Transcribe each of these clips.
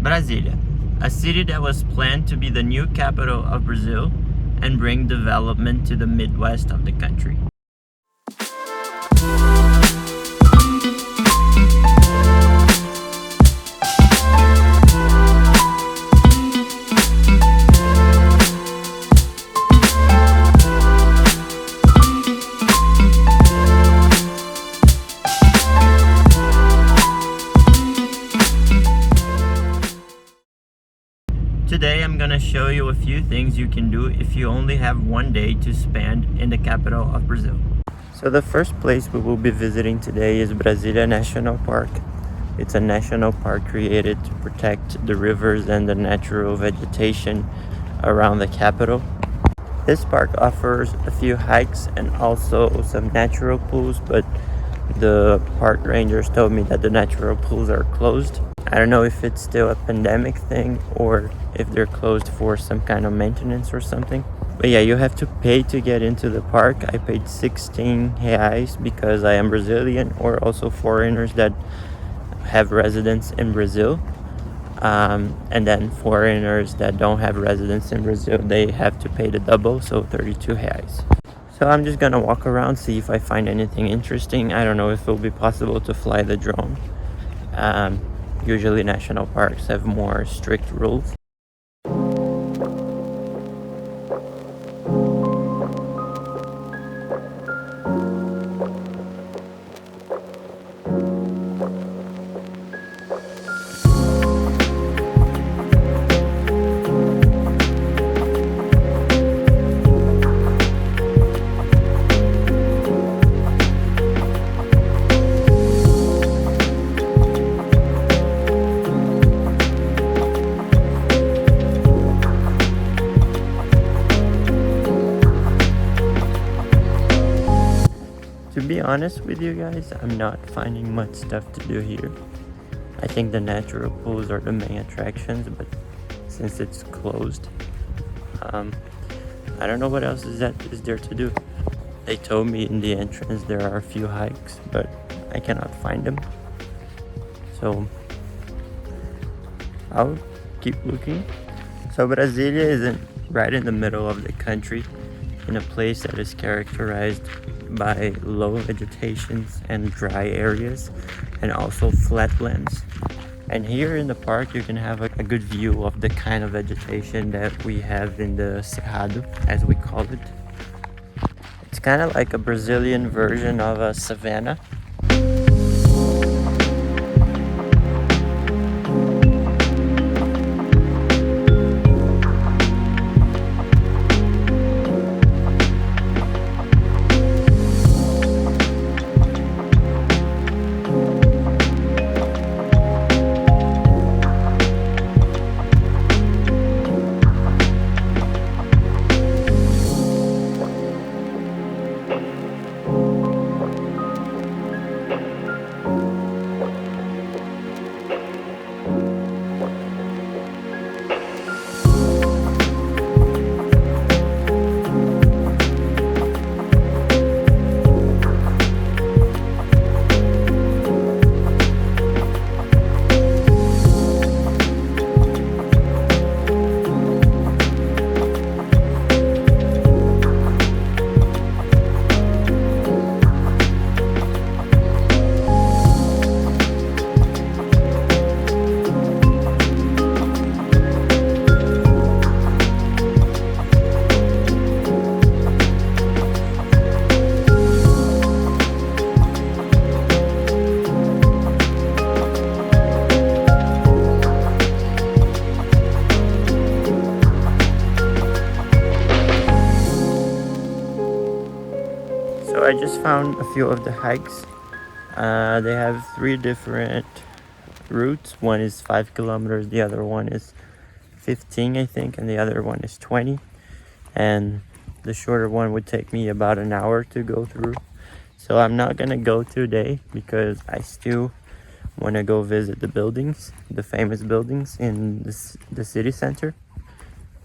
Brasília, a city that was planned to be the new capital of Brazil and bring development to the Midwest of the country. Today I'm gonna show you a few things you can do if you only have one day to spend in the capital of Brazil. So the first place we will be visiting today is Brasília National Park. It's a national park created to protect the rivers and the natural vegetation around the capital. This park offers a few hikes and also some natural pools, but the park rangers told me that the natural pools are closed. I don't know if it's still a pandemic thing or if they're closed for some kind of maintenance or something. But yeah, you have to pay to get into the park. I paid 16 reais because I am Brazilian, or also foreigners that have residence in Brazil. And then foreigners that don't have residence in Brazil, they have to pay the double, so 32 reais. So I'm just gonna walk around, see if I find anything interesting. I don't know if it'll be possible to fly the drone. Usually national parks have more strict rules. To be honest with you guys, I'm not finding much stuff to do here. I think the natural pools are the main attractions, but since it's closed, I don't know what else is there to do. They told me in the entrance there are a few hikes, but I cannot find them. So I'll keep looking. So Brasília is right in the middle of the country, in a place that is characterized by low vegetations and dry areas, and also flatlands. And here in the park you can have a good view of the kind of vegetation that we have in the Cerrado, as we call it. It's kind of like a Brazilian version of a savanna. So I just found a few of the hikes. They have 3 different routes. One is 5 kilometers, the other one is 15, I think, and the other one is 20. And the shorter one would take me about an hour to go through. So I'm not gonna go today because I still want to go visit the buildings, the famous buildings in the city center.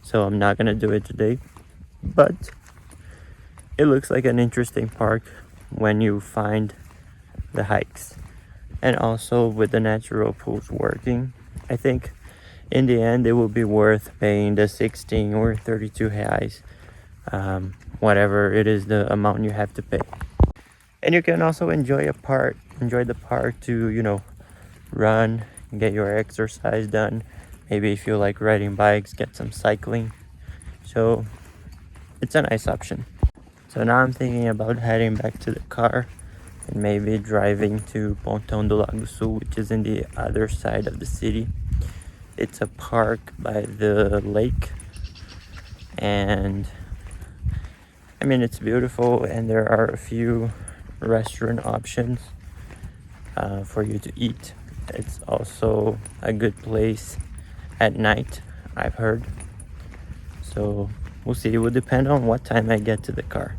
So I'm not gonna do it today, but it looks like an interesting park when you find the hikes. And also with the natural pools working, I think in the end it will be worth paying the 16 or 32 reais, whatever it is the amount you have to pay. And you can also enjoy the park to, you know, run, get your exercise done. Maybe if you like riding bikes, get some cycling. So it's a nice option. So now I'm thinking about heading back to the car and maybe driving to Pontão do Lago Sul, which is in the other side of the city. It's a park by the lake, and I mean it's beautiful, and there are a few restaurant options for you to eat. It's also a good place at night, I've heard. So we'll see. It will depend on what time I get to the car.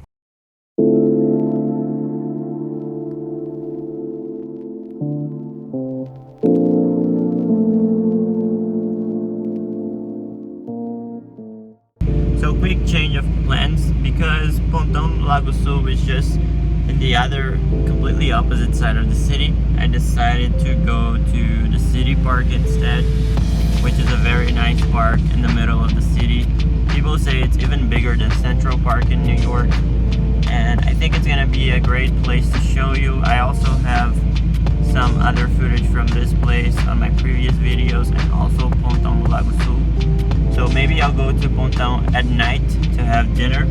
So quick change of plans, because Pontão do Lago Sul is just in the other completely opposite side of the city. I decided to go to the city park instead, which is a very nice park in the middle of the city. People say it's even bigger than Central Park in New York, and I think it's gonna be a great place to show you. I also have some other footage from this place on my previous videos, and also Pontão do Lago Sul. So maybe I'll go to Pontão at night to have dinner.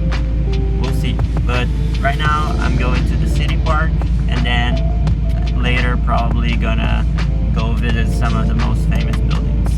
We'll see. But right now I'm going to the city park, and then later probably gonna go visit some of the most famous buildings.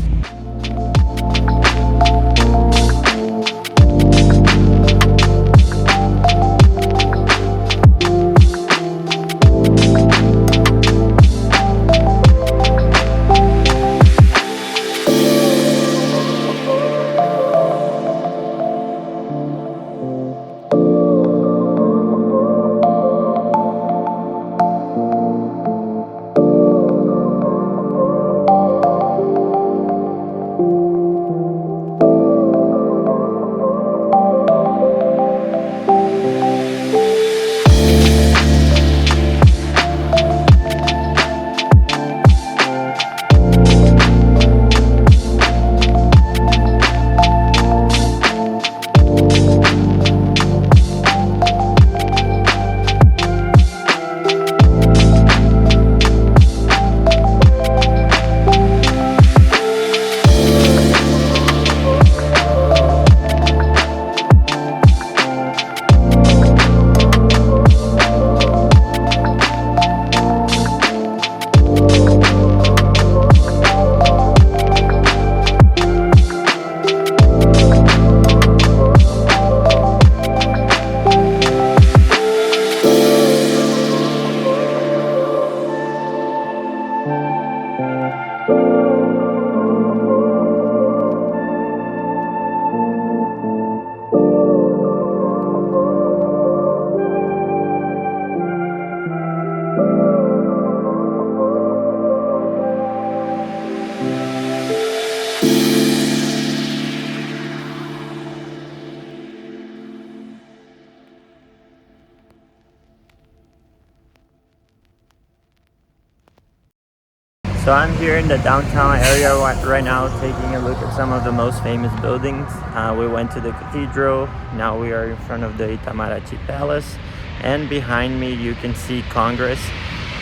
So I'm here in the downtown area right now, taking a look at some of the most famous buildings. We went to the cathedral, now we are in front of the Itamaraty Palace, and behind me you can see Congress.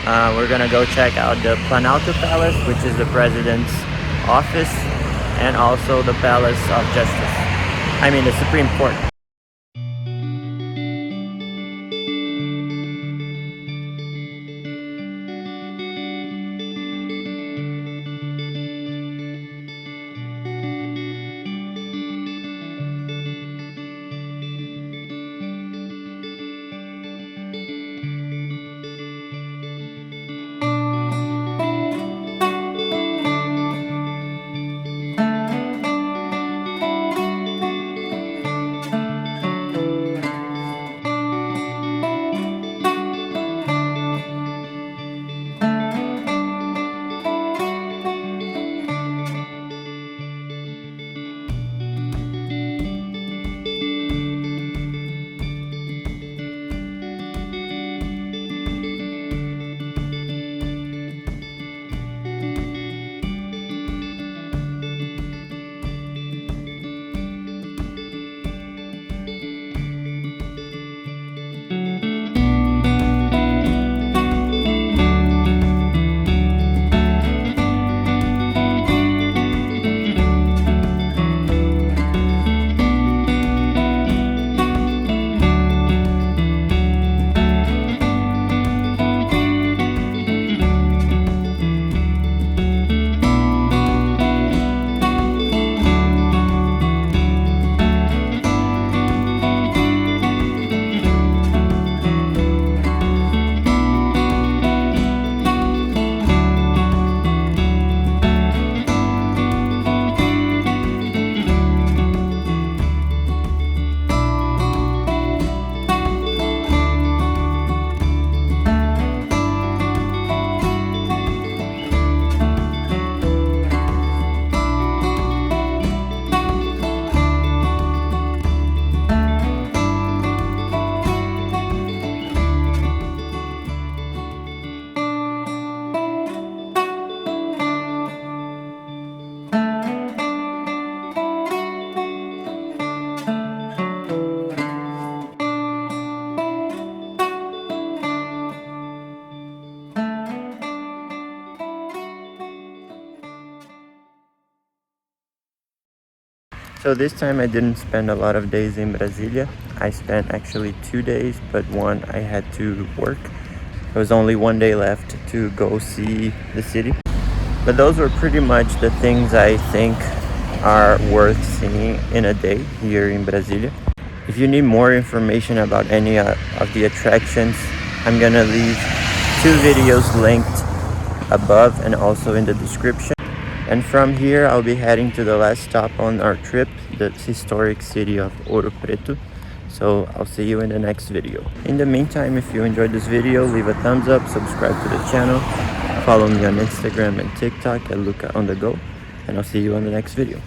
We're gonna go check out the Planalto Palace, which is the president's office, and also the Palace of Justice. I mean the Supreme Court. So this time I didn't spend a lot of days in Brasília. I spent actually 2 days, but one I had to work. There was only 1 day left to go see the city. But those were pretty much the things I think are worth seeing in a day here in Brasília. If you need more information about any of the attractions, I'm gonna leave 2 videos linked above and also in the description. And from here I'll be heading to the last stop on our trip, the historic city of Ouro Preto. So I'll see you in the next video. In the meantime, if you enjoyed this video, leave a thumbs up, subscribe to the channel, follow me on Instagram and TikTok at Lucca on the go, and I'll see you on the next video.